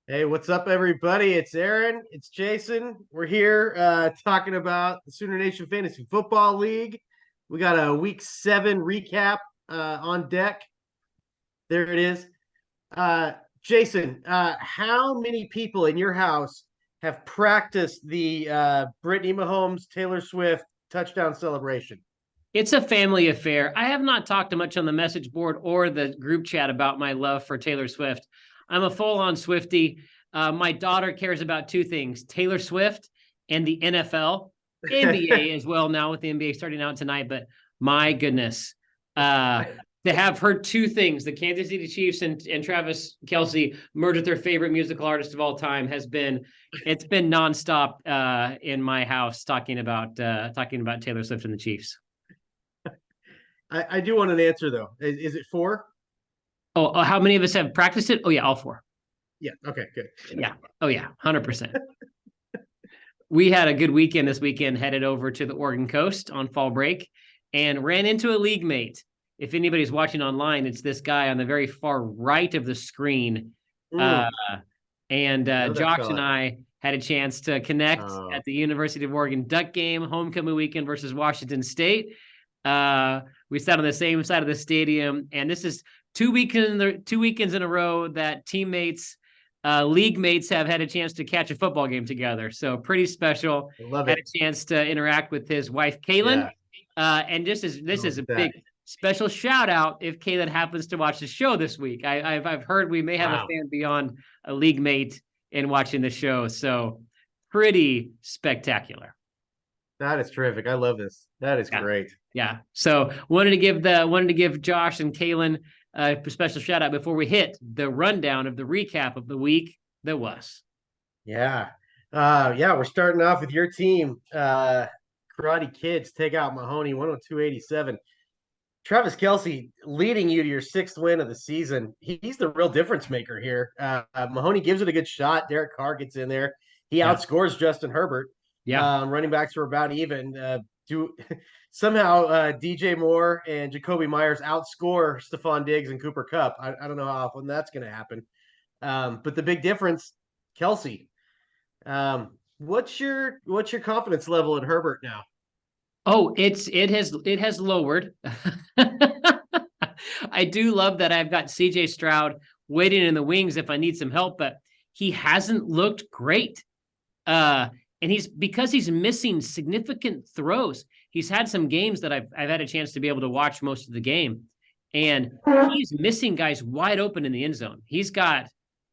Hey, what's up, everybody? It's Aaron. It's Jason. We're here talking about the SoonerNation Fantasy Football League. We got a Week 7 recap on deck. There it is. Uh, Jason, how many people in your house have practiced the Brittany Mahomes Taylor Swift touchdown celebration? It's a family affair. I have not talked much on the message board or the group chat about my love for Taylor Swift. I'm a full-on Swiftie. My daughter cares about two things: Taylor Swift and the NFL, NBA as well. Now with the NBA starting out tonight, but my goodness, uh, to have her two things, the Kansas City Chiefs and Travis Kelce merge with their favorite musical artist of all time, it's been nonstop in my house talking about Taylor Swift and the Chiefs. I do want an answer though. Is it four? Oh, how many of us have practiced it? Oh yeah, all four. Yeah. Okay. Good. Yeah. Oh yeah, 100%. We had a good weekend this weekend, headed over to the Oregon coast on fall break and ran into a league mate. If anybody's watching online, it's this guy on the very far right of the screen. Uh, Mm, and I know that Josh and fella. I had a chance to connect Oh, at the University of Oregon Duck game, homecoming weekend versus Washington State. We sat on the same side of the stadium, and this is two weekends in a row that teammates, league mates have had a chance to catch a football game together. So pretty special. I love Had it. a chance to interact with his wife Kaylin, Yeah. and this Oh, is look a at that. big special shout out if Kaylin happens to watch the show this week. I've heard we may have a Wow. fan beyond a league mate in watching the show, so pretty spectacular. That is terrific. I love this. That is Yeah. great. Yeah. So wanted to give Josh and Kaylin a special shout out before we hit the rundown of the recap of the week that was. Yeah. Yeah, we're starting off with your team. Karate Kids take out Mahoney 102.87. Travis Kelce leading you to your sixth win of the season. He's the real difference maker here. Mahoney gives it a good shot. Derek Carr gets in there. He Yeah. outscores Justin Herbert. Yeah. Running backs were about even. Do somehow DJ Moore and Jacoby Myers outscore Stephon Diggs and Cooper Kupp. I don't know how often that's going to happen. But the big difference, Kelce. What's your confidence level in Herbert now? Oh, it has lowered. I do love that I've got CJ Stroud waiting in the wings if I need some help, but he hasn't looked great. And he's missing significant throws. He's had some games that I've had a chance to be able to watch most of the game, and he's missing guys wide open in the end zone. He's got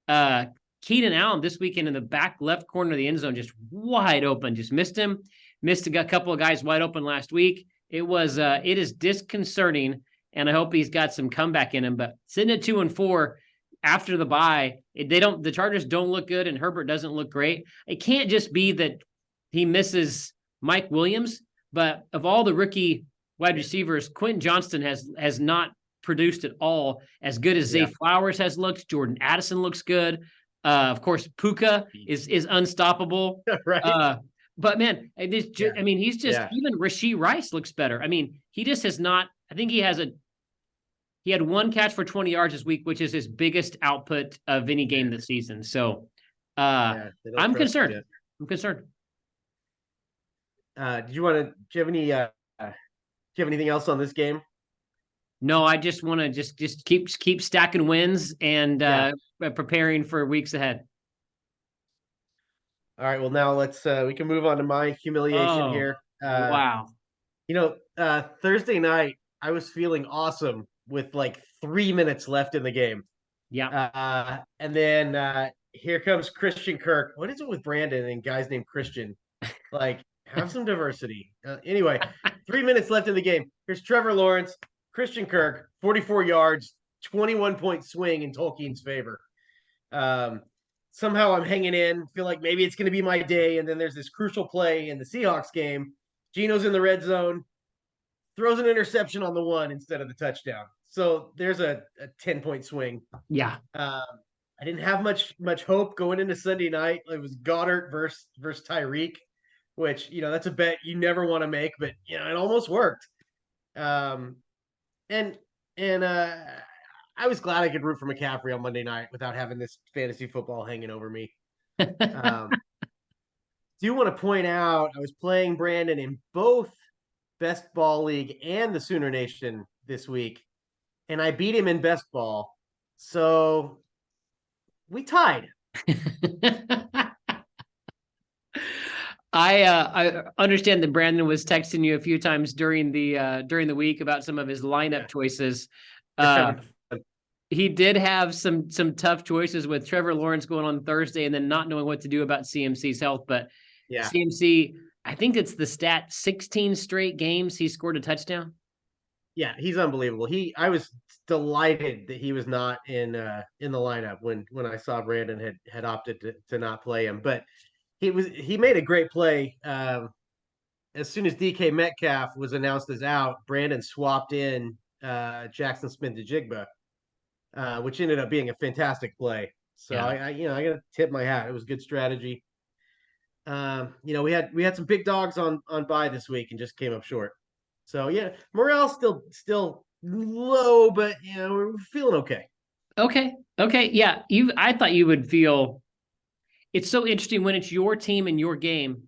uh Keenan Allen this weekend in the back left corner of the end zone, just wide open, just missed him. Missed a couple of guys wide open last week. It is disconcerting, and I hope he's got some comeback in him. But sitting at 2-4 after the bye, the Chargers don't look good, and Herbert doesn't look great. It can't just be that he misses Mike Williams, but of all the rookie wide receivers, Quentin Johnston has not produced at all as good as Zay Yeah, Flowers has looked. Jordan Addison looks good. Of course, Puka is unstoppable. right. Uh, but man, Yeah, I mean, he's just yeah. even Rashee Rice looks better. I mean, he just has not. I think he had one catch for 20 yards this week, which is his biggest output of any game this season. So, Yeah, they don't I'm trust him concerned. yet. I'm concerned. Do you want to? Do you have any? Do you have anything else on this game? No, I just want to just keep stacking wins and Yeah. preparing for weeks ahead. All right. Well, now let's. We can move on to my humiliation Oh, here. wow. Thursday night I was feeling awesome with like 3 minutes left in the game, Yeah. and then here comes Christian Kirk. What is it with Brandon and guys named Christian? Like, have some diversity. Anyway, 3 minutes left in the game. Here's Trevor Lawrence, Christian Kirk, 44 yards, 21-point swing in Tolkien's favor. Um, Somehow I'm hanging in, feel like maybe it's going to be my day. And then there's this crucial play in the Seahawks game. Geno's in the red zone, throws an interception on the one instead of the touchdown. So there's a 10-point swing. Yeah. Um, I didn't have much hope going into Sunday night. It was Goddard versus Tyreek, which that's a bet you never want to make, but it almost worked. Um, and and I was glad I could root for McCaffrey on Monday night without having this fantasy football hanging over me. Do want to point out I was playing Brandon in both Best Ball League and the Sooner Nation this week, and I beat him in Best Ball. So we tied. I understand that Brandon was texting you a few times during the week about some of his lineup choices. He did have some tough choices with Trevor Lawrence going on Thursday and then not knowing what to do about CMC's health. But CMC, I think it's the stat 16 straight games he scored a touchdown. Yeah, he's unbelievable. I was delighted that he was not in the lineup when I saw Brandon had opted to not play him. But he made a great play. As soon as DK Metcalf was announced as out, Brandon swapped in Jackson Smith-Njigba, which ended up being a fantastic play. So I got to tip my hat. It was good strategy. We had some big dogs on bye this week and just came up short. So yeah, morale's still low, but we're feeling okay. Okay. Yeah, I thought you would feel. It's so interesting when it's your team and your game.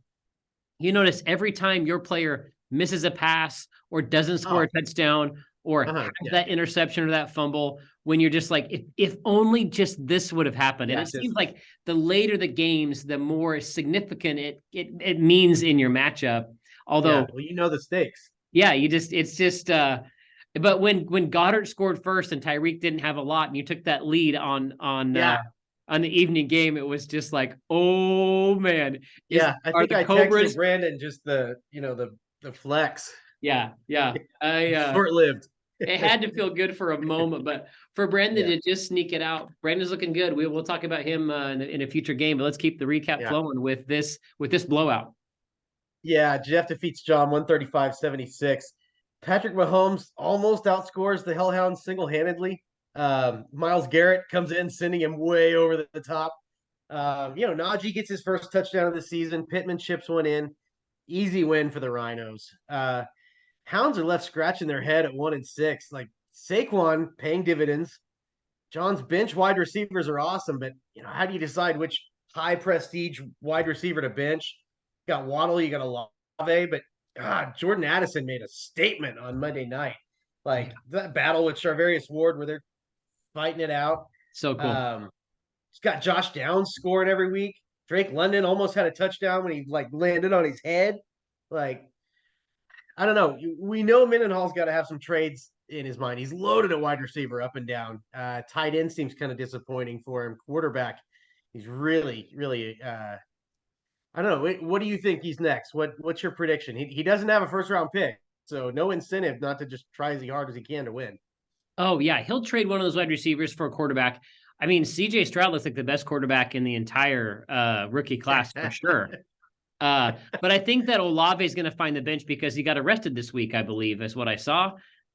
You notice every time your player misses a pass or doesn't score a touchdown or has that interception or that fumble, when you're just like, if only just this would have happened. And it seems like the later the games, the more significant it means in your matchup. Although, the stakes. Yeah, it's just. But when Goddard scored first and Tyreek didn't have a lot, and you took that lead on the evening game, it was just like, oh man. I think I texted Brandon just the flex. Yeah. Short-lived. It had to feel good for a moment, but for Brandon to just sneak it out, Brandon's looking good. We'll talk about him in a future game, but let's keep the recap flowing with this blowout. Yeah, Jeff defeats John 135-76. Patrick Mahomes almost outscores the Hellhounds single-handedly. Myles Garrett comes in, sending him way over the top. Najee gets his first touchdown of the season. Pittman chips one in. Easy win for the Rhinos. Hounds are left scratching their head at 1-6. Like Saquon paying dividends. John's bench wide receivers are awesome, but how do you decide which high prestige wide receiver to bench? You got Waddle, you got Olave, but God, Jordan Addison made a statement on Monday night. Like that battle with Charvarius Ward where they're fighting it out. So cool. He's got Josh Downs scoring every week. Drake London almost had a touchdown when he landed on his head. Like, I don't know. We know Mendenhall's got to have some trades in his mind. He's loaded at wide receiver up and down. Tight end seems kind of disappointing for him. Quarterback, he's really, really I don't know. What do you think he's next? What's your prediction? He doesn't have a first round pick, so no incentive not to just try as hard as he can to win. Oh yeah, he'll trade one of those wide receivers for a quarterback. I mean, CJ Stroud looks like the best quarterback in the entire rookie class for sure. But I think that Olave is going to find the bench because he got arrested this week, I believe, is what I saw.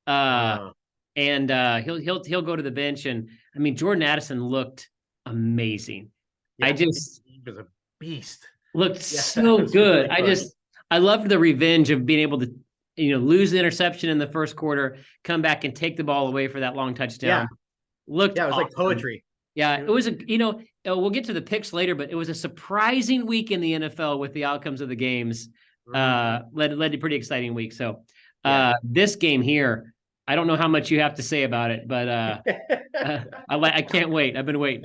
And he'll go to the bench. And I mean, Jordan Addison looked amazing. He was a beast. Looked so good. Really I loved the revenge of being able to, lose the interception in the first quarter, come back and take the ball away for that long touchdown. It was awesome. Like poetry. Yeah, it was we'll get to the picks later, but it was a surprising week in the NFL with the outcomes of the games. Led to a pretty exciting week. So this game here, I don't know how much you have to say about it, but I can't wait. I've been waiting.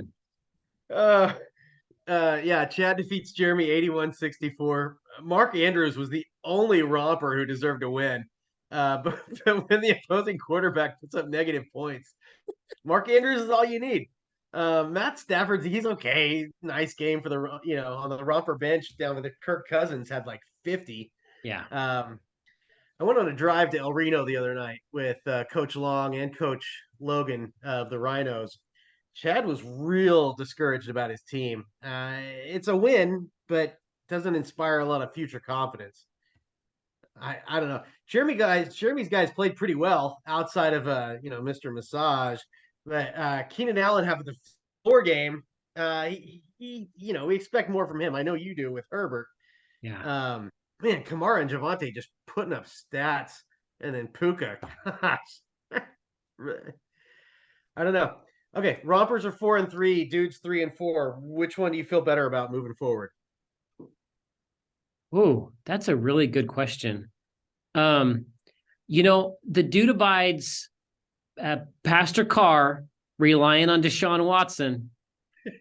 Chad defeats Jeremy 81-64. Mark Andrews was the only romper who deserved to win. But when the opposing quarterback puts up negative points, Mark Andrews is all you need. Matt Stafford, he's okay. Nice game for the on the romper bench down with Kirk Cousins had like 50. Yeah. I went on a drive to El Reno the other night with Coach Long and Coach Logan of the Rhinos. Chad was real discouraged about his team. It's a win, but doesn't inspire a lot of future confidence. I don't know. Jeremy's guys played pretty well outside of Mr. Massage, but Keenan Allen having the floor game. We expect more from him. I know you do with Herbert. Yeah. Man, Kamara and Javante just putting up stats, and then Puka. Gosh. I don't know. Okay, rompers are 4-3, dudes 3-4. Which one do you feel better about moving forward? Oh, that's a really good question. Um, the dude abides Pastor Carr relying on Deshaun Watson.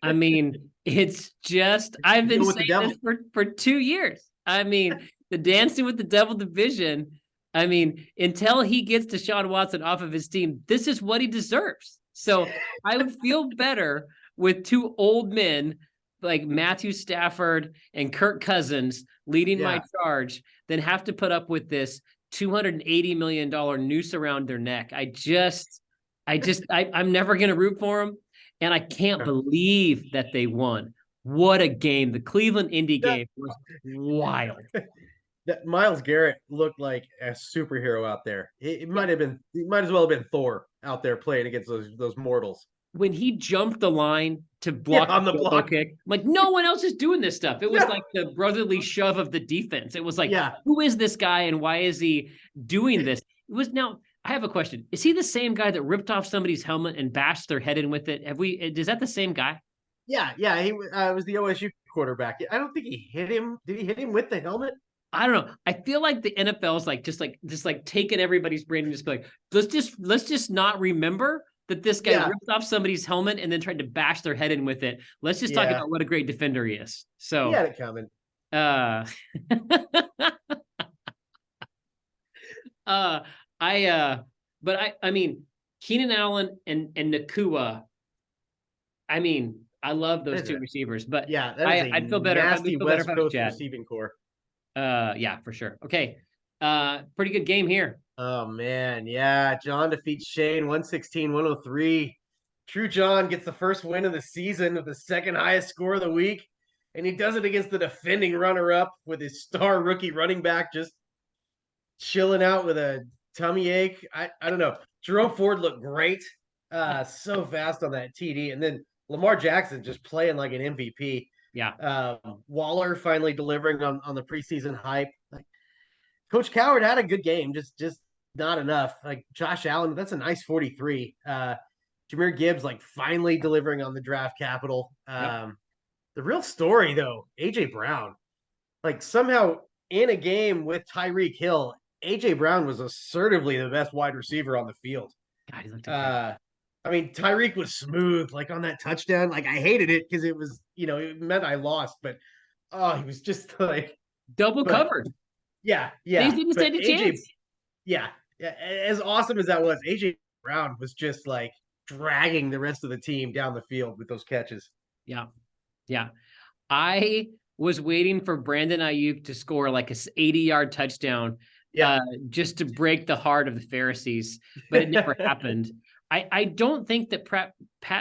I mean, it's just, I've been Deal with the saying this devil. for 2 years. I mean, the Dancing with the Devil division, I mean, until he gets Deshaun Watson off of his team, this is what he deserves. So I would feel better with two old men like Matthew Stafford and Kirk Cousins leading my Yeah. charge than have to put up with this $280 million noose around their neck. I'm never going to root for them. And I can't believe that they won. What a game. The Cleveland Indy game was wild. That Miles Garrett looked like a superhero out there. It might have been, it might as well have been Thor out there playing against those mortals. When he jumped the line to Yeah, block on the the field goal block. kick, I'm like, no one else is doing this stuff. It was Yeah, like the brotherly shove of the defense. It was like, yeah. who is this guy and why is he doing this? It was now. I have a question. Is he the same guy that ripped off somebody's helmet and bashed their head in with it? Is that the same guy? Yeah. He was the OSU quarterback. I don't think he hit him. Did he hit him with the helmet? I don't know. I feel like the NFL is like taking everybody's brain and just be like, let's just not remember that this guy ripped off somebody's helmet and then tried to bash their head in with it. Let's just talk about what a great defender he is. So He had it coming. uh uh I mean Keenan Allen and Nakua, I mean, I love those two receivers, but Yeah, I'd feel better. I'd nasty feel better West if I was Coast Chad. receiving core. Yeah, for sure. Okay. Pretty good game here. Oh man, yeah. John defeats Shane 116-103. True John gets the first win of the season with the second highest score of the week. And he does it against the defending runner-up with his star rookie running back just chilling out with a tummy ache. I don't know. Jerome Ford looked great. So fast on that TD. And then Lamar Jackson just playing like an MVP. Yeah. Waller finally delivering on the preseason hype. Like, Coach Coward had a good game, just not enough. Like Josh Allen, that's a nice 43. Jahmyr Gibbs, like finally delivering on the draft capital. The real story though, AJ Brown, like somehow in a game with Tyreek Hill, AJ Brown was assertively the best wide receiver on the field. God, he looked I mean, Tyreek was smooth, like on that touchdown. Like I hated it because it was, it meant I lost, but oh, he was just like double but covered. yeah. They didn't But stand a AJ, chance. yeah, as awesome as that was, AJ Brown was just like dragging the rest of the team down the field with those catches. Yeah. Yeah. I was waiting for Brandon Ayuk to score like a 80-yard touchdown just to break the heart of the Pharisees, but it never happened. I don't think that Pat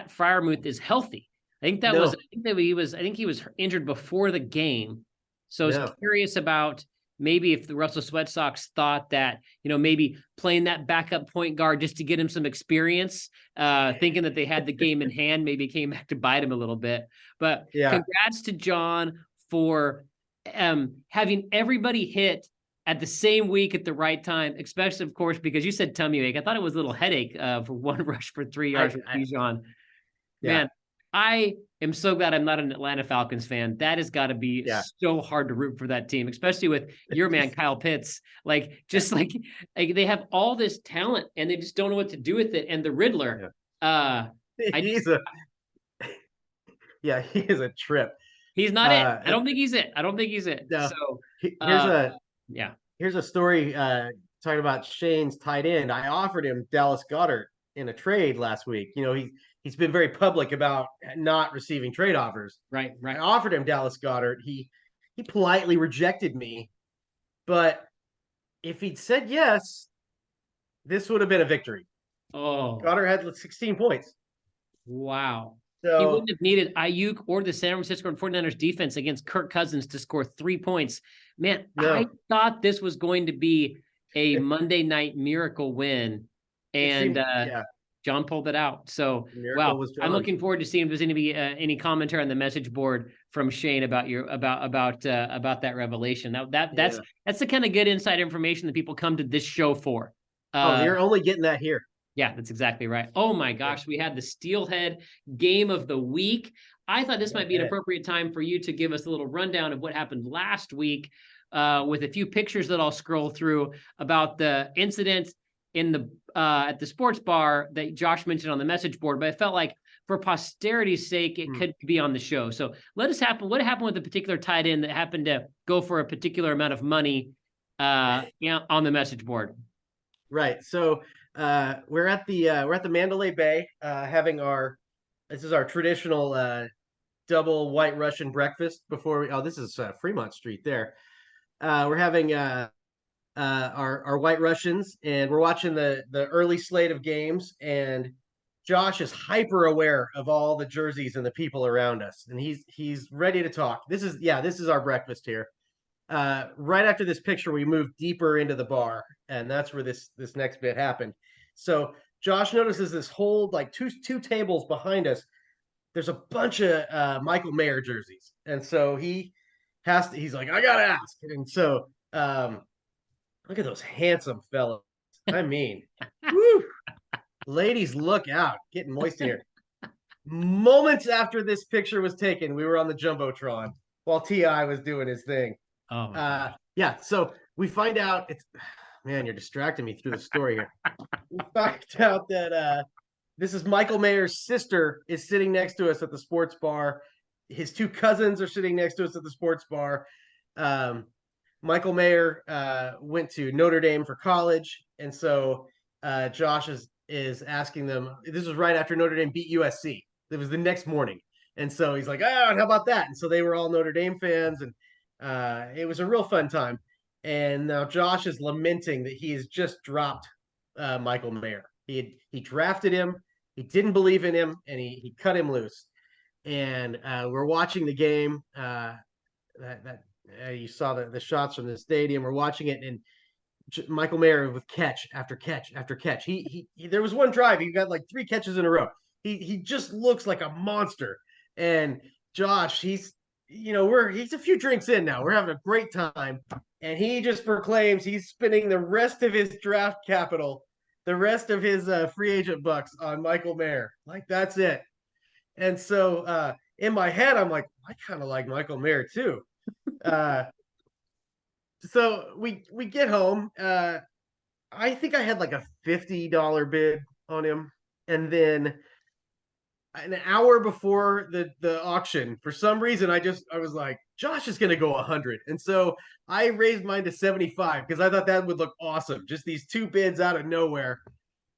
Freiermuth is healthy. I think he was injured before the game. So I was curious about maybe if the Russell Sweat Sox thought that, maybe playing that backup point guard just to get him some experience, thinking that they had the game in hand, maybe came back to bite him a little bit. But congrats to John for having everybody hit at the same week at the right time, especially, of course, because you said tummy ache. I thought it was a little headache for one rush for 3 yards with Bijan. Man, I am so glad I'm not an Atlanta Falcons fan. That has got to be so hard to root for that team, especially with your man, Kyle Pitts. Like, just like they have all this talent and they just don't know what to do with it. And the Riddler, he is a trip. He's not it. I don't think he's it. No. So here's a story talking about Shane's tight end. I offered him Dallas Goedert in a trade last week. He's been very public about not receiving trade offers. Right. I offered him Dallas Goedert. He politely rejected me, but if he'd said yes, this would have been a victory. Oh, Goedert had 16 points. Wow. So, he wouldn't have needed Ayuk or the San Francisco 49ers defense against Kirk Cousins to score 3 points. Man, I thought this was going to be a Monday night miracle win, and John pulled it out. So, wow, I'm looking forward to seeing if there's any commentary on the message board from Shane about that revelation. That's the kind of good inside information that people come to this show for. You're only getting that here. Yeah, that's exactly right. Oh my gosh, we had the Steelhead game of the week. I thought this might be an appropriate time for you to give us a little rundown of what happened last week, with a few pictures that I'll scroll through about the incident in the at the sports bar that Josh mentioned on the message board. But I felt like for posterity's sake, it could be on the show. So what happened with a particular tight end that happened to go for a particular amount of money on the message board? Right. So we're at the Mandalay Bay having this is our traditional double white Russian breakfast before this is Fremont Street there. We're having our white Russians, and we're watching the early slate of games, and Josh is hyper aware of all the jerseys and the people around us, and he's ready to talk. This is our breakfast here. Right after this picture, we move deeper into the bar, and that's where this next bit happened. So Josh notices this whole like two tables behind us. There's a bunch of Michael Mayer jerseys, and so he's like, I gotta ask, and so look at those handsome fellas. I mean, woo, ladies, look out, getting moist in here. Moments after this picture was taken, we were on the jumbotron while Ti was doing his thing. Oh, yeah. So we find out man, you're distracting me through the story here. We find out that this is Michael Mayer's sister is sitting next to us at the sports bar. His two cousins are sitting next to us at the sports bar. Michael Mayer went to Notre Dame for college, and so Josh is asking them. This was right after Notre Dame beat USC. It was the next morning, and so he's like, "Oh, how about that?" And so they were all Notre Dame fans, and it was a real fun time. And now Josh is lamenting that he has just dropped Michael Mayer. He drafted him. He didn't believe in him, and he cut him loose. And we're watching the game. You saw the shots from the stadium. We're watching it, and Michael Mayer with catch after catch after catch. He there was one drive he got like 3 catches in a row. He just looks like a monster. And Josh, he's a few drinks in now. We're having a great time, and he just proclaims he's spending the rest of his draft capital, the rest of his free agent bucks on Michael Mayer. Like that's it. And so in my head, I'm like, I kind of like Michael Mayer too. Uh, so we get home. I think I had like a $50 bid on him, and then an hour before the auction, for some reason, I was like, Josh is gonna go 100, and so I raised mine to 75 because I thought that would look awesome. Just these two bids out of nowhere,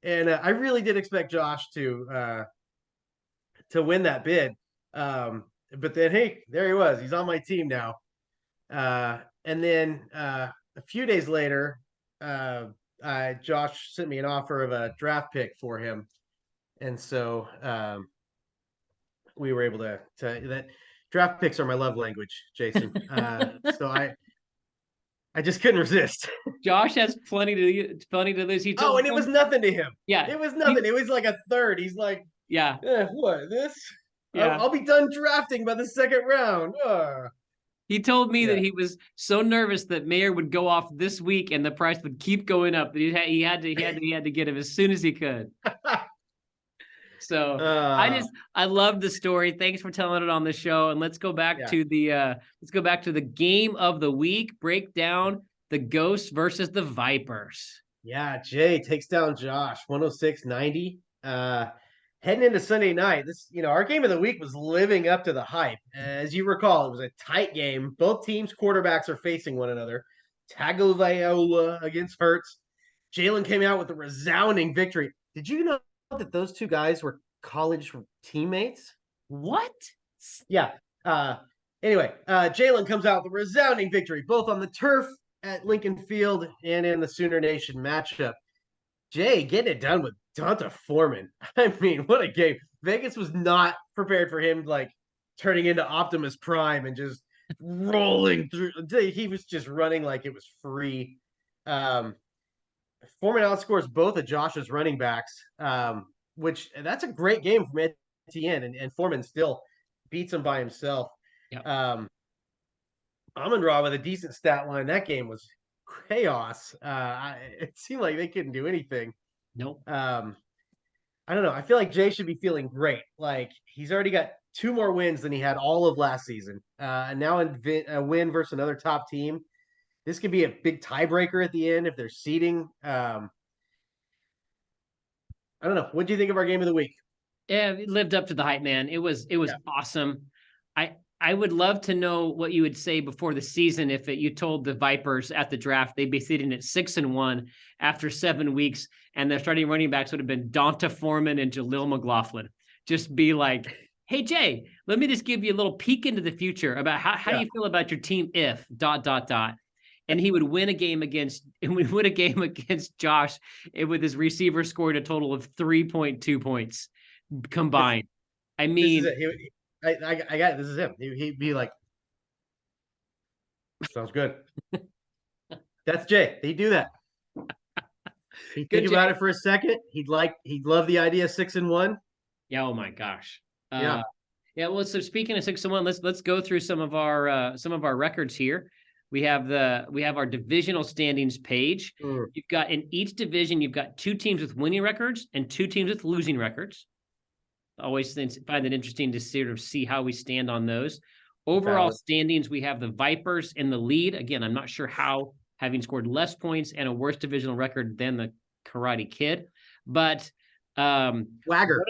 and I really did expect Josh to win that bid. But then, hey, there he was. He's on my team now. And then a few days later, Josh sent me an offer of a draft pick for him, and so we were able to that draft picks are my love language, Jason. So I just couldn't resist. Josh has plenty to lose. He told and it was nothing to him. Yeah, it was nothing. It was like a third. He's like, yeah, what this? yeah. I'll be done drafting by the second round. He told me that Yeah. he was so nervous that Mayer would go off this week and the price would keep going up. That he had to get him as soon as he could. So I love the story. Thanks for telling it on the show. And let's go back to the game of the week. Break down the Ghosts versus the Vipers. Yeah, Jay takes down Josh 106-90. Heading into Sunday night, our game of the week was living up to the hype. As you recall, it was a tight game. Both teams' quarterbacks are facing one another. Tagovailoa against Hurts. Jalen came out with a resounding victory. Did you know that those two guys were college teammates? What? Yeah. Anyway, Jalen comes out with a resounding victory, both on the turf at Lincoln Field and in the SoonerNation matchup. Jay getting it done with Donta Foreman. I mean, what a game. Vegas was not prepared for him, like, turning into Optimus Prime and just rolling through. He was just running like it was free. Foreman outscores both of Josh's running backs, which that's a great game from Etienne, and Foreman still beats him by himself. Yep. Amon-Ra with a decent stat line. That game was chaos. It seemed like they couldn't do anything. Nope. I don't know. I feel like Jay should be feeling great. Like he's already got two more wins than he had all of last season. And now a win versus another top team. This could be a big tiebreaker at the end if they're seeding. I don't know. What do you think of our game of the week? Yeah, it lived up to the hype, man. It was Yeah. awesome. I would love to know what you would say before the season if you told the Vipers at the draft they'd be sitting at 6-1 after 7 weeks, and their starting running backs would have been Donta Foreman and Jaleel McLaughlin. Just be like, hey Jay, let me just give you a little peek into the future about how do Yeah. you feel about your team if ... And he would win a game against Josh with his receiver scoring a total of 3.2 points combined. I This is mean, it. I got it. This is him. He'd be like, sounds good. That's Jay. He'd do that. He'd good think about Jay. it for a second. He'd love the idea of 6-1. Yeah. Oh my gosh. Yeah. Yeah. Well, so speaking of 6-1, let's go through some of our records here. We have our divisional standings page. Mm. You've got in each division, you've got two teams with winning records and two teams with losing records. Always find it interesting to sort of see how we stand on those. Overall Valid. standings, we have the Vipers in the lead. Again, I'm not sure how, having scored less points and a worse divisional record than the Karate Kid, but Wagger.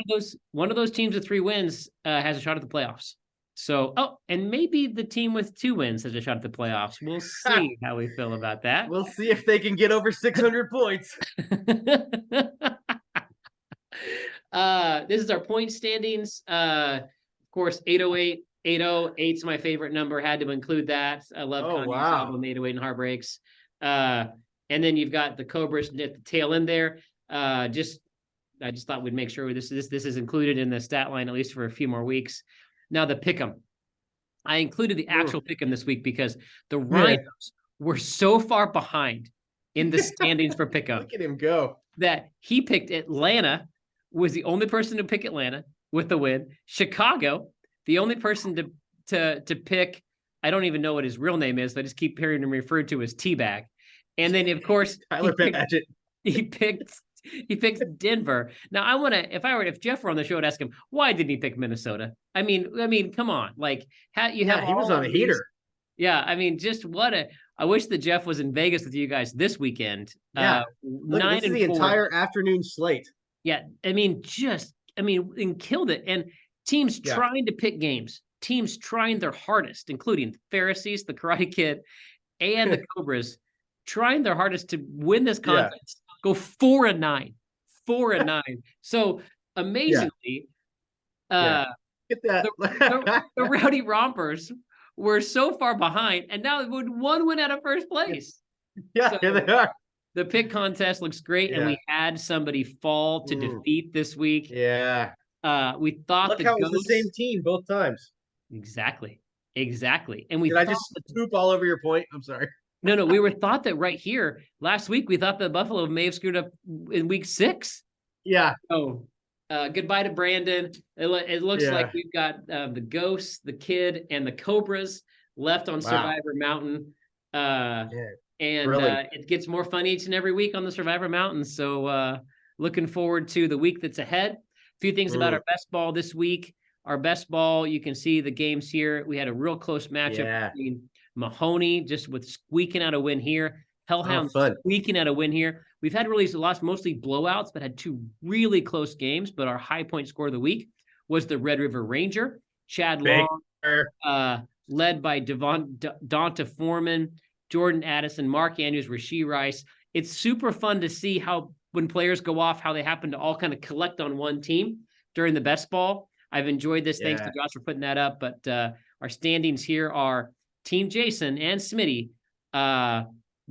one of those teams with 3 wins has a shot at the playoffs. So, and maybe the team with 2 wins has a shot at the playoffs. We'll see how we feel about that. We'll see if they can get over 600 points. This is our point standings. Of course, 808, 808's my favorite number. Had to include that. I love Kanye's album 808 and Heartbreaks. And then you've got the Cobras at the tail end there. I just thought we'd make sure this is included in the stat line at least for a few more weeks. Now the pick'em. I included the actual pick'em this week because the Rhinos were so far behind in the standings for pick'em. Look at him go. That he picked Atlanta, was the only person to pick Atlanta with the win. Chicago, the only person to pick, I don't even know what his real name is, but I just keep hearing him referred to as Teabag. And then of course Tyler Padgett. He picked Denver. Now if Jeff were on the show, I'd ask him, why didn't he pick Minnesota? I mean, come on. Like he was on a heater. Yeah, I mean, I wish that Jeff was in Vegas with you guys this weekend. Yeah. Look, 9 this is and the 4. entire afternoon slate. Yeah, and killed it. And teams trying to pick games, teams trying their hardest, including Pharisees, the Karate Kid, and the Cobras, trying their hardest to win this contest. Go 4-9. So amazingly, Get that. the Rowdy Rompers were so far behind, and now with 1 win out of first place. Yeah, here they are. The pick contest looks great, and we had somebody fall to defeat this week. Yeah. We thought Look how it was the same team both times. Exactly. And Did I just poop all over your point? I'm sorry. No, we were thought that right here last week. We thought that Buffalo may have screwed up in week 6. Yeah. Oh, goodbye to Brandon. It looks like we've got the Ghosts, the Kid, and the Cobras left on Survivor Mountain. It gets more fun each and every week on the Survivor Mountain. So looking forward to the week that's ahead. A few things about our best ball this week. Our best ball, you can see the games here. We had a real close matchup between Mahoney just with squeaking out a win here. Hellhound squeaking out a win here. We've had really lost mostly blowouts, but had 2 really close games. But our high point score of the week was the Red River Ranger, Chad Long, led by Donta Foreman, Jordan Addison, Mark Andrews, Rasheed Rice. It's super fun to see how when players go off, how they happen to all kind of collect on one team during the best ball. I've enjoyed this. Thanks to Josh for putting that up. But our standings here are Team Jason and Smitty,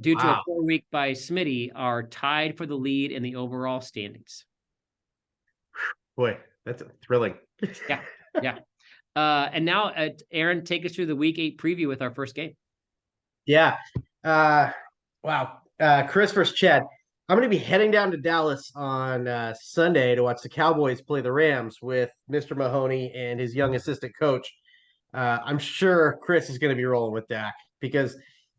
due to a 4 week by Smitty, are tied for the lead in the overall standings. Boy, that's thrilling. Yeah. And now, Aaron, take us through the week 8 preview with our first game. Yeah. Wow. Chris versus Chad. I'm going to be heading down to Dallas on Sunday to watch the Cowboys play the Rams with Mr. Mahoney and his young assistant coach. I'm sure Chris is going to be rolling with Dak because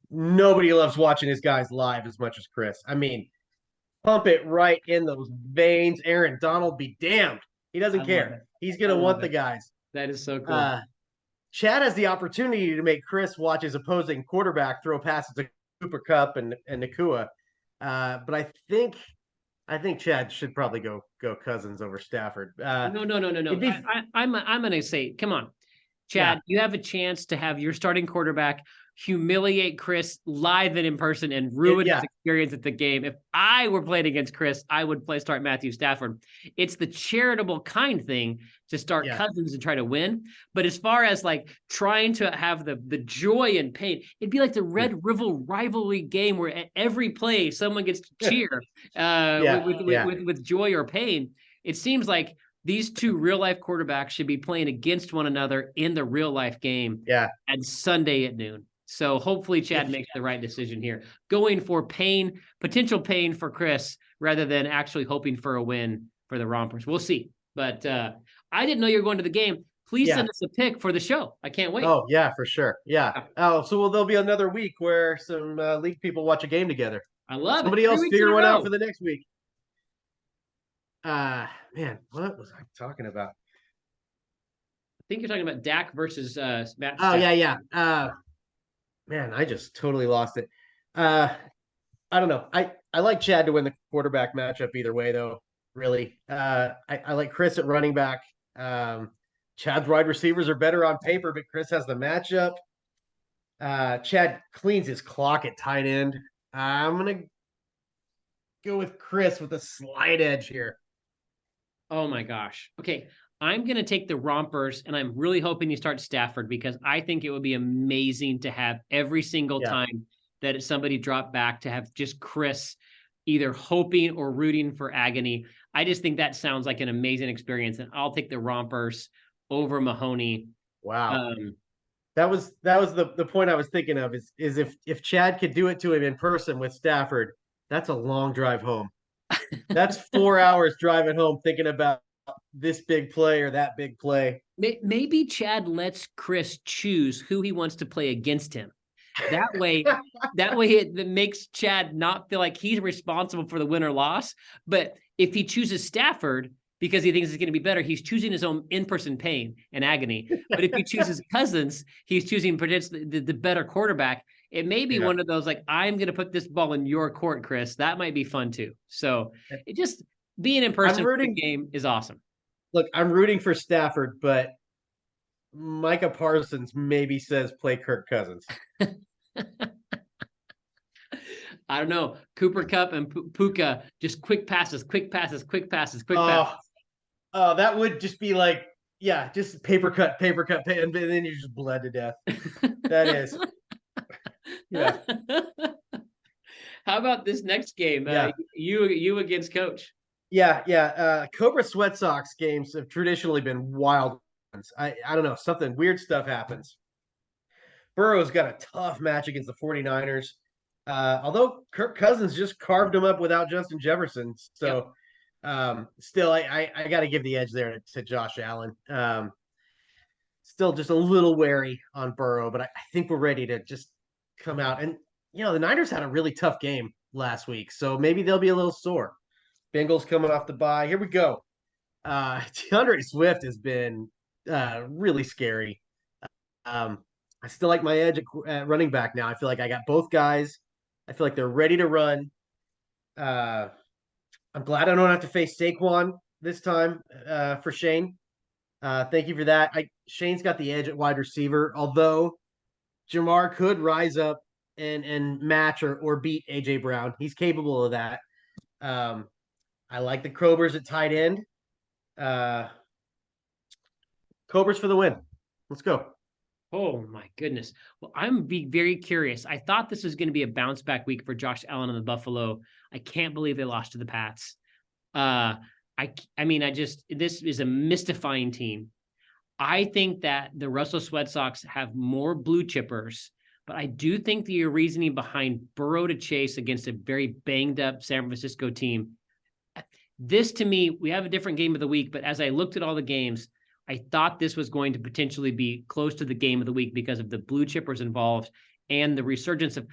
nobody loves watching his guys live as much as Chris. I mean, pump it right in those veins. Aaron Donald be damned. He I doesn't love care. it. He's I gonna love want the it. guys. That is so cool. Chad has the opportunity to make Chris watch his opposing quarterback throw passes to Cooper Cup and Nakua. But I think Chad should probably go Cousins over Stafford. No. It'd be I'm going to say, come on, yeah, Chad, you have a chance to have your starting quarterback humiliate Chris live and in person and ruin his yeah, experience at the game. If I were playing against Chris, I would start Matthew Stafford. It's the charitable kind thing to start yeah, Cousins and try to win. But as far as like trying to have the joy and pain, it'd be like the Red River rivalry game where at every play someone gets to cheer yeah, yeah, with joy or pain. It seems like these two real life quarterbacks should be playing against one another in the real life game yeah. and Sunday at noon. So hopefully Chad makes the right decision here, going for potential pain for Chris rather than actually hoping for a win for the Rompers. We'll see. But I didn't know you were going to the game. Please send us a pick for the show. I can't wait. Oh yeah, for sure. Yeah. Oh, so there'll be another week where some league people watch a game together. I love Somebody it. 3 else weeks in figure a one out row. for the next week. Man, what was I talking about? I think you're talking about Dak versus Matt. Oh yeah, yeah. Man, I just totally lost it. I don't know. I like Chad to win the quarterback matchup either way, though. Really, I like Chris at running back. Chad's wide receivers are better on paper, but Chris has the matchup. Chad cleans his clock at tight end. I'm gonna go with Chris with a slight edge here. Oh my gosh. Okay. I'm going to take the Rompers, and I'm really hoping you start Stafford because I think it would be amazing to have every single time that somebody dropped back to have just Chris either hoping or rooting for agony. I just think that sounds like an amazing experience, and I'll take the Rompers over Mahoney. Wow. That was the point I was thinking of is if Chad could do it to him in person with Stafford, that's a long drive home. That's 4 hours driving home thinking about this big play or that big play. Maybe Chad lets Chris choose who he wants to play against him. That way it makes Chad not feel like he's responsible for the win or loss. But if he chooses Stafford because he thinks it's going to be better, he's choosing his own in-person pain and agony. But if he chooses Cousins, he's choosing the better quarterback. It may be one of those like, I'm going to put this ball in your court, Chris. That might be fun too. So it just being in person for the game is awesome. Look, I'm rooting for Stafford, but Micah Parsons maybe says play Kirk Cousins. I don't know. Cooper Cup and Puka, just quick passes. Oh, that would just be like, yeah, just paper cut, and then you just bled to death. That is. Yeah. How about this next game? You against Coach. Yeah. Cobra Sweat Sox games have traditionally been wild ones. I don't know. Something weird stuff happens. Burrow's got a tough match against the 49ers. Although Kirk Cousins just carved him up without Justin Jefferson. So still, I got to give the edge there to Josh Allen. Still just a little wary on Burrow, but I think we're ready to just come out. And, the Niners had a really tough game last week, so maybe they'll be a little sore. Bengals coming off the bye. Here we go. DeAndre Swift has been really scary. I still like my edge at running back now. I feel like I got both guys. I feel like they're ready to run. I'm glad I don't have to face Saquon this time for Shane. Thank you for that. Shane's got the edge at wide receiver, although Jamar could rise up and match or beat AJ Brown. He's capable of that. I like the Cobras at tight end. Cobras for the win. Let's go. Oh my goodness. Well, I'm very curious. I thought this was going to be a bounce back week for Josh Allen and the Buffalo. I can't believe they lost to the Pats. This is a mystifying team. I think that the Russell Sweat Sox have more blue chippers, but I do think the reasoning behind Burrow to chase against a very banged up San Francisco team. This to me, we have a different game of the week, but as I looked at all the games, I thought this was going to potentially be close to the game of the week because of the blue chippers involved and the resurgence of,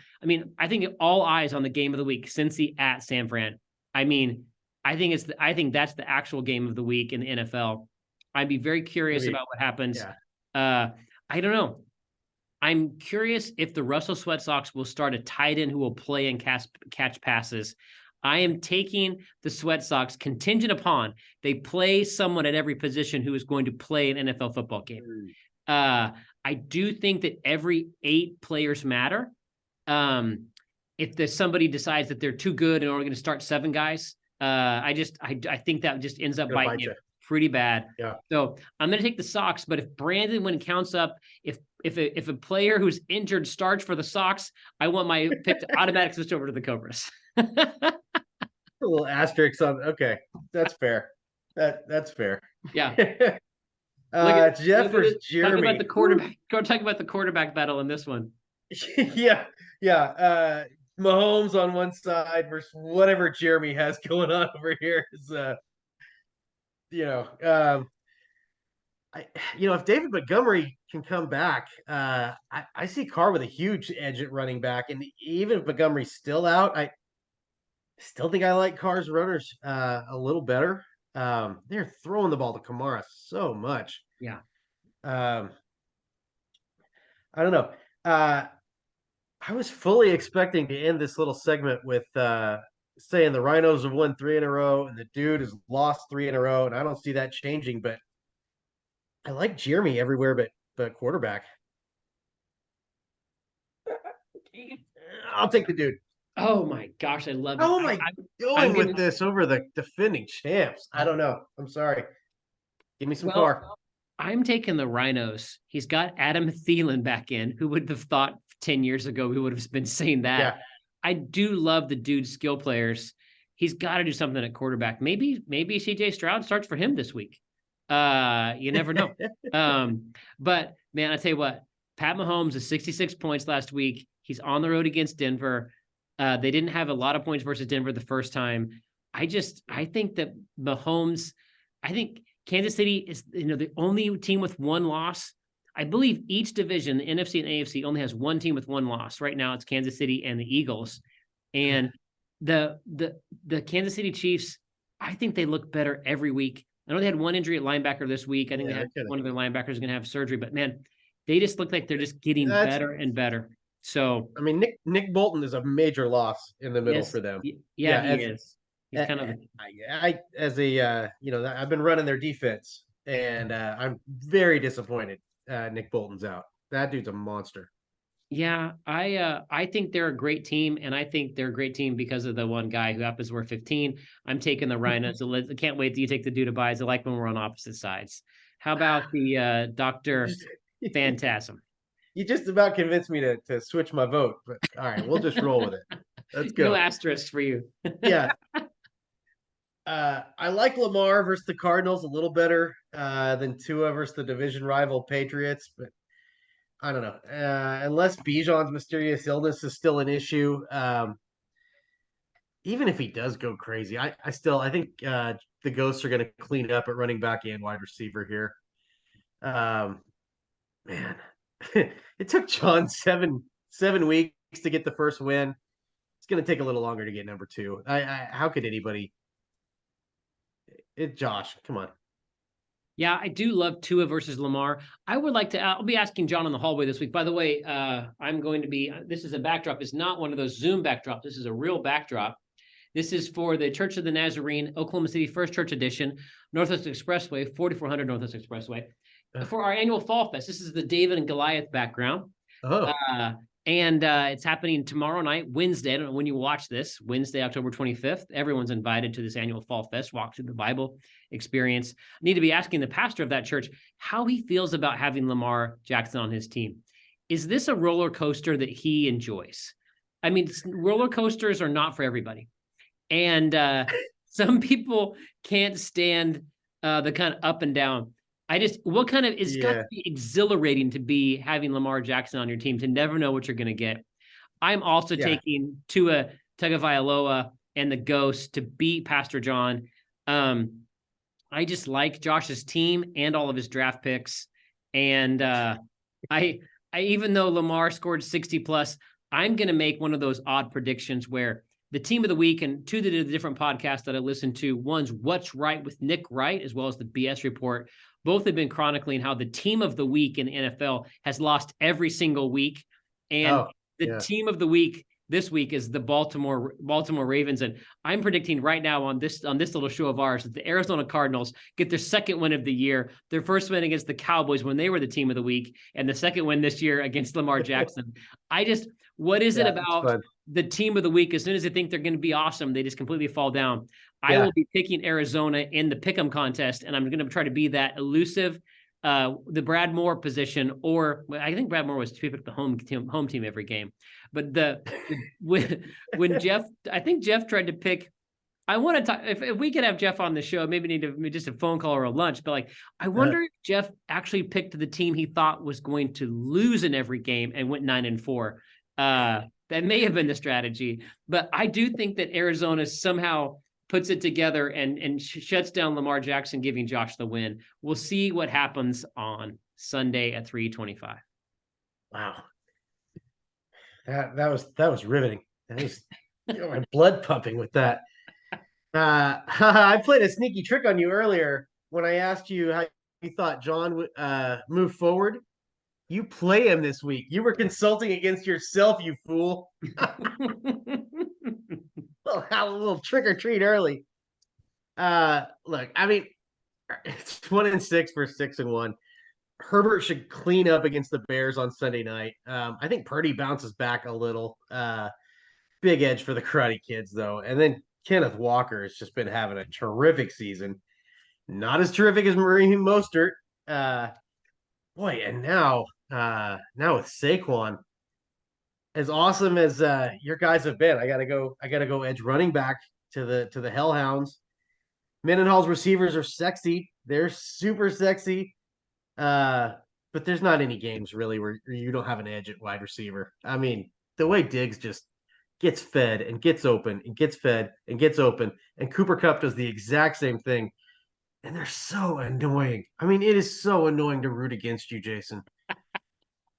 I think all eyes on the game of the week, Cincy at San Fran. I mean, I think that's the actual game of the week in the NFL. I'd be very curious Maybe, about what happens. yeah. I don't know. I'm curious if the Russell Sweat Sox will start a tight end who will play and catch passes. I am taking the Sweat Sox contingent upon they play someone at every position who is going to play an NFL football game. I do think that every 8 players matter. If there's somebody decides that they're too good and only going to start 7 guys, I think that just ends up biting you pretty bad. Yeah. So I'm going to take the Sox, but if Brandon, when it counts up, if a player who's injured starts for the Sox, I want my pick to automatic switch over to the Cobras. A little asterisk on. Okay, that's fair. That's fair. Yeah. Jeff versus Jeremy. Talk about the quarterback. Go talk about the quarterback battle in this one. Yeah. Mahomes on one side versus whatever Jeremy has going on over here is, if David Montgomery can come back, I see Carr with a huge edge at running back, and even if Montgomery's still out, I still think I like Carr's runners a little better. They're throwing the ball to Kamara so much. Yeah. I don't know. I was fully expecting to end this little segment with saying the Rhinos have won 3 in a row and the dude has lost 3 in a row, and I don't see that changing. But I like Jeremy everywhere, but quarterback. I'll take the dude. Oh my gosh, I love it. How am I going with this over the defending champs? I don't know. I'm sorry. Give me some Carr. I'm taking the Rhinos. He's got Adam Thielen back in. Who would have thought 10 years ago we would have been saying that? Yeah. I do love the dude's skill players. He's got to do something at quarterback. Maybe CJ Stroud starts for him this week. You never know. But man, I tell you what, Pat Mahomes is 66 points last week. He's on the road against Denver. They didn't have a lot of points versus Denver the first time. I think that Mahomes, I think Kansas City is, the only team with 1 loss. I believe each division, the NFC and AFC, only has 1 team with 1 loss. Right now, it's Kansas City and the Eagles. And the Kansas City Chiefs, I think they look better every week. I know they had 1 injury at linebacker this week. I think they had one of their linebackers going to have surgery. But man, they just look like they're just getting better and better. So I mean, Nick Bolton is a major loss in the middle for them. Yeah, he is. He's kind of. I've been running their defense, and I'm very disappointed. Nick Bolton's out. That dude's a monster. Yeah, I think they're a great team, and I think they're a great team because of the one guy who happens to wear 15. I'm taking the Rhinos. I can't wait till you take the dude to buys. I like when we're on opposite sides. How about the Dr. Phantasm? You just about convinced me to switch my vote, but all right, we'll just roll with it. Let's go. No asterisks for you. Yeah. I like Lamar versus the Cardinals a little better than Tua versus the division rival Patriots, but I don't know. Unless Bijan's mysterious illness is still an issue, even if he does go crazy, I think the Ghosts are going to clean up at running back and wide receiver here. Man, it took John seven weeks to get the first win. It's going to take a little longer to get number 2. How could anybody? Josh, come on. Yeah, I do love Tua versus Lamar. I would like to. I'll be asking John in the hallway this week. By the way, I'm going to be. This is a backdrop. It's not one of those Zoom backdrops. This is a real backdrop. This is for the Church of the Nazarene, Oklahoma City First Church Edition, Northwest Expressway, 4400 Northwest Expressway. For our annual Fall Fest. This is the David and Goliath background. Oh. And it's happening tomorrow night, Wednesday. I don't know when you watch this, Wednesday, October 25th. Everyone's invited to this annual Fall Fest, walk through the Bible experience. I need to be asking the pastor of that church how he feels about having Lamar Jackson on his team. Is this a roller coaster that he enjoys? I mean, roller coasters are not for everybody. And some people can't stand the kind of up and down. It's got to be exhilarating to be having Lamar Jackson on your team, to never know what you're going to get. I'm also taking Tua Tagovailoa and the Ghost to beat Pastor John. I just like Josh's team and all of his draft picks. And I even though Lamar scored 60 plus, I'm going to make one of those odd predictions where the team of the week, and two of the different podcasts that I listen to. One's What's Right with Nick Wright, as well as the BS Report. Both have been chronicling how the team of the week in the NFL has lost every single week. And the team of the week this week is the Baltimore Ravens. And I'm predicting right now on this little show of ours that the Arizona Cardinals get their second win of the year, their first win against the Cowboys when they were the team of the week, and the second win this year against Lamar Jackson. What is it about the team of the week? As soon as they think they're going to be awesome, they just completely fall down. I will be picking Arizona in the pick'em contest, and I'm going to try to be that elusive, the Brad Moore position, or I think Brad Moore was to pick the home team every game. But when Jeff, I think Jeff tried to pick. I want to talk. If we could have Jeff on the show, maybe need to just a phone call or a lunch. But I wonder if Jeff actually picked the team he thought was going to lose in every game and went 9-4. That may have been the strategy, but I do think that Arizona somehow puts it together and shuts down Lamar Jackson, giving Josh the win. We'll see what happens on Sunday at 3:25. Wow. That was riveting. That was my blood pumping with that. I played a sneaky trick on you earlier when I asked you how you thought John would move forward. You play him this week. You were consulting against yourself, you fool. A little trick or treat early. Look, I mean, it's 1-6 for 6-1. Herbert should clean up against the Bears on Sunday night. I think Purdy bounces back a little. Big edge for the Karate Kids, though. And then Kenneth Walker has just been having a terrific season. Not as terrific as Raheem Mostert. Boy, and now with Saquon, as awesome as your guys have been, I gotta go edge running back to the Hellhounds. Mendenhall's receivers are sexy. They're super sexy. But there's not any games really where you don't have an edge at wide receiver. I mean, the way Diggs just gets fed and gets open and gets fed and gets open, and Cooper Kupp does the exact same thing. And they're so annoying. I mean, it is so annoying to root against you, Jason.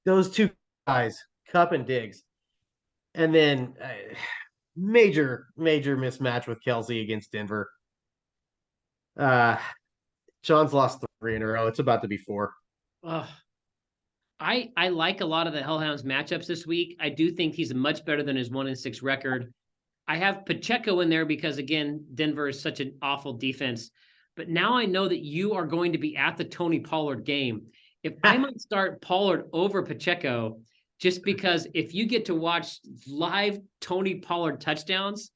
Those two guys, Kupp and Diggs. And then major mismatch with Kelsey against Denver. John's lost 3 in a row. It's about to be 4. I like a lot of the Hellhounds matchups this week. I do think he's much better than his 1-6 record. I have Pacheco in there because, again, Denver is such an awful defense. But now I know that you are going to be at the Tony Pollard game. If I might start Pollard over Pacheco, just because if you get to watch live Tony Pollard touchdowns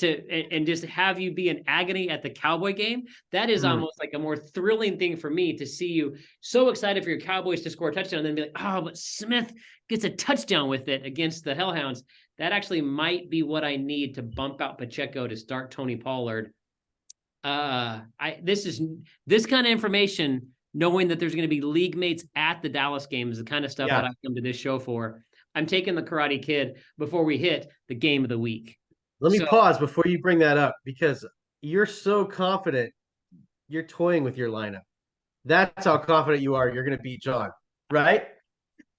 and just have you be in agony at the Cowboy game, that is almost like a more thrilling thing for me to see you so excited for your Cowboys to score a touchdown and then be like, oh, but Smith gets a touchdown with it against the Hellhounds. That actually might be what I need to bump out Pacheco to start Tony Pollard. This kind of information, knowing that there's going to be league mates at the Dallas game, is the kind of stuff that I come to this show for. I'm taking the Karate Kid before we hit the game of the week. Let me pause before you bring that up, because you're so confident you're toying with your lineup. That's how confident you are you're going to beat John, right?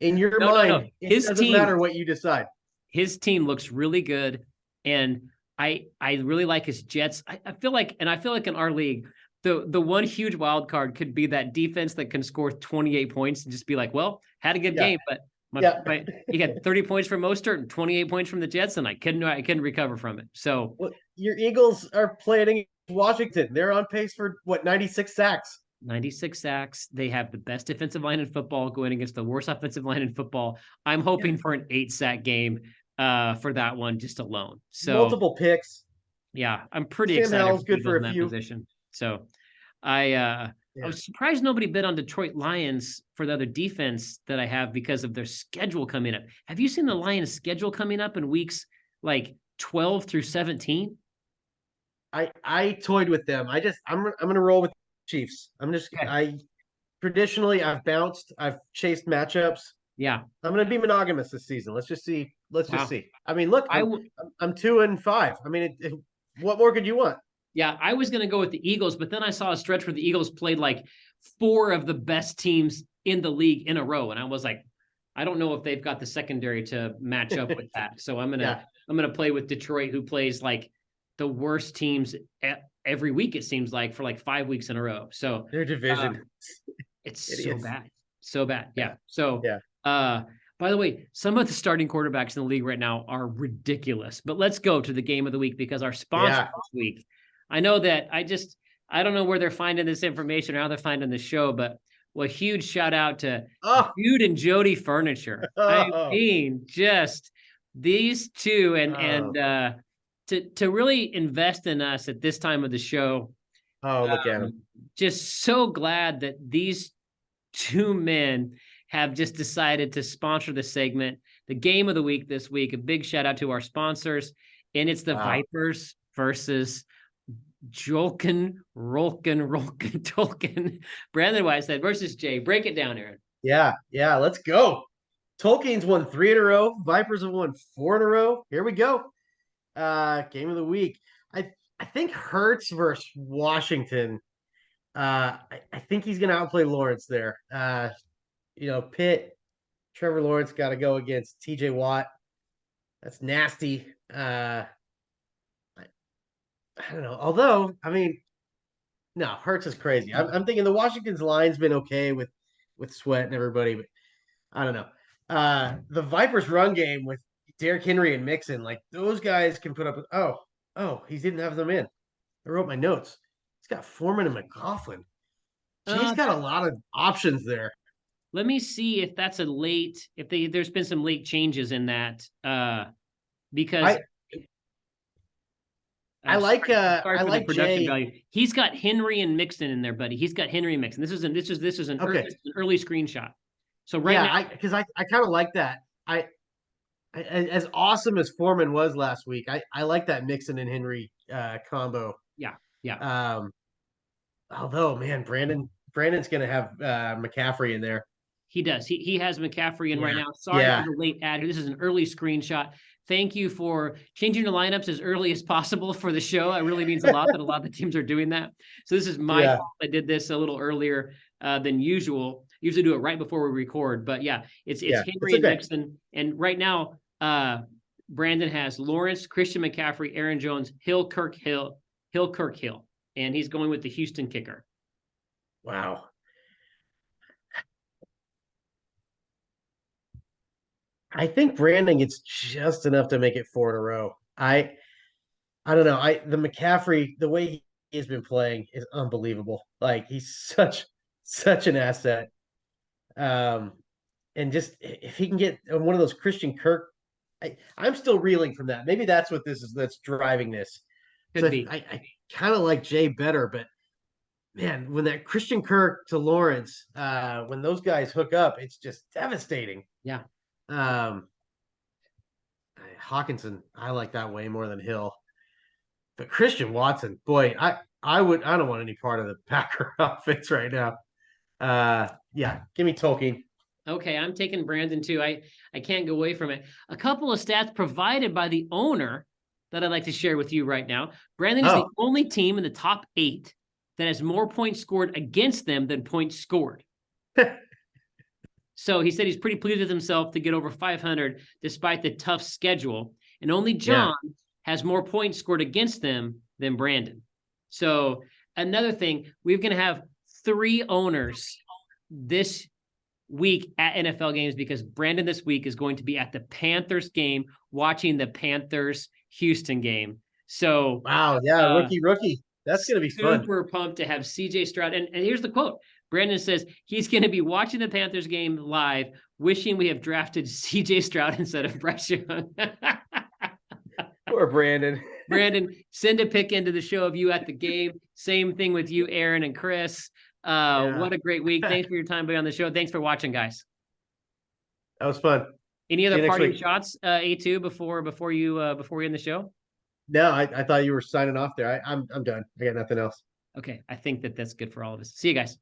In your mind, it doesn't matter what you decide. His team looks really good, and I really like his Jets. I feel like in our league, the one huge wild card could be that defense that can score 28 points and just be like, well, had a good game, but he had 30 points from Mostert and 28 points from the Jets, and I couldn't recover from it. So your Eagles are playing Washington. They're on pace for 96 sacks. 96 sacks. They have the best defensive line in football going against the worst offensive line in football. I'm hoping for an 8-sack game for that one just alone. So multiple picks. Yeah, I'm pretty excited for that position. So I was surprised nobody bid on Detroit Lions for the other defense that I have because of their schedule coming up. Have you seen the Lions schedule coming up in weeks like 12 through 17? I toyed with them. I'm going to roll with Chiefs. Traditionally I've bounced. I've chased matchups. Yeah. I'm going to be monogamous this season. Let's just see. I mean, look, I'm 2-5. I mean, what more could you want? Yeah, I was going to go with the Eagles, but then I saw a stretch where the Eagles played like 4 of the best teams in the league in a row. And I was like, I don't know if they've got the secondary to match up with that. So I'm going to I'm gonna play with Detroit, who plays like the worst teams every week, it seems like, for like 5 weeks in a row. So Their division. it's Idiots. so bad. Yeah. So Yeah. by the way, some of the starting quarterbacks in the league right now are ridiculous. But let's go to the game of the week, because our sponsor this week, I know that I don't know where they're finding this information or how they're finding the show, but a huge shout out to Jude and Jody Furniture. I mean, just these two, and to really invest in us at this time of the show. Oh, look at them. Just so glad that these two men have just decided to sponsor the segment, the game of the week this week. A big shout out to our sponsors, and it's the Vipers versus Jolkin, Tolkien. Brandon White said versus Jay. Break it down, Aaron. Yeah, let's go. Tolkien's won 3 in a row. Vipers have won 4 in a row. Here we go. Game of the week. I think Hurts versus Washington. I think he's gonna outplay Lawrence there. Pitt, Trevor Lawrence got to go against TJ Watt. That's nasty. I don't know. Although, I mean, no, Hurts is crazy. I'm thinking the Washington's line's been okay with Sweat and everybody, but I don't know. The Vipers run game with Derrick Henry and Mixon, like those guys can put up. He didn't have them in. I wrote my notes. He's got Foreman and McLaughlin. He's got a lot of options there. Let me see if that's there's been some late changes in that. Because I like production value. He's got Henry and Mixon in there, buddy. He's got Henry and Mixon. This is an early screenshot. So now, because I kind of like that. I as awesome as Foreman was last week, I like that Mixon and Henry combo. Yeah. Although, man, Brandon's gonna have McCaffrey in there. He does. He has McCaffrey in right now. Sorry for the late ad. This is an early screenshot. Thank you for changing the lineups as early as possible for the show. It really means a lot that a lot of the teams are doing that. So this is my fault. I did this a little earlier than usual. Usually do it right before we record. But yeah, it's Henry and Mixon. And right now, Brandon has Lawrence, Christian McCaffrey, Aaron Jones, Hill, Kirk Hill. And he's going with the Houston kicker. Wow. I think Brandon gets just enough to make it 4 in a row. I don't know. The McCaffrey, the way he has been playing is unbelievable. Like he's such an asset. And just if he can get one of those Christian Kirk, I'm still reeling from that. Maybe that's what that's driving this. Could be. I kind of like Jay better, but man, when that Christian Kirk to Lawrence, when those guys hook up, it's just devastating. Yeah. Hawkinson, I like that way more than Hill. But Christian Watson, boy, I don't want any part of the Packer offense right now. Give me Tolkien. Okay, I'm taking Brandon too. I can't go away from it. A couple of stats provided by the owner that I'd like to share with you right now. Brandon is the only team in the top 8 that has more points scored against them than points scored. So he said he's pretty pleased with himself to get over 500 despite the tough schedule. And only John has more points scored against them than Brandon. So another thing, we're going to have 3 owners this week at NFL games because Brandon this week is going to be at the Panthers game watching the Panthers Houston game. So wow, rookie. That's going to be fun. Super pumped to have CJ Stroud. And here's the quote. Brandon says he's going to be watching the Panthers game live, wishing we have drafted CJ Stroud instead of Bryce Young. Poor Brandon. Brandon, send a pic into the show of you at the game. Same thing with you, Aaron and Chris. What a great week. Thanks for your time being on the show. Thanks for watching, guys. That was fun. Any other parting shots, A2, before you end the show? No, I thought you were signing off there. I'm done. I got nothing else. Okay. I think that's good for all of us. See you guys.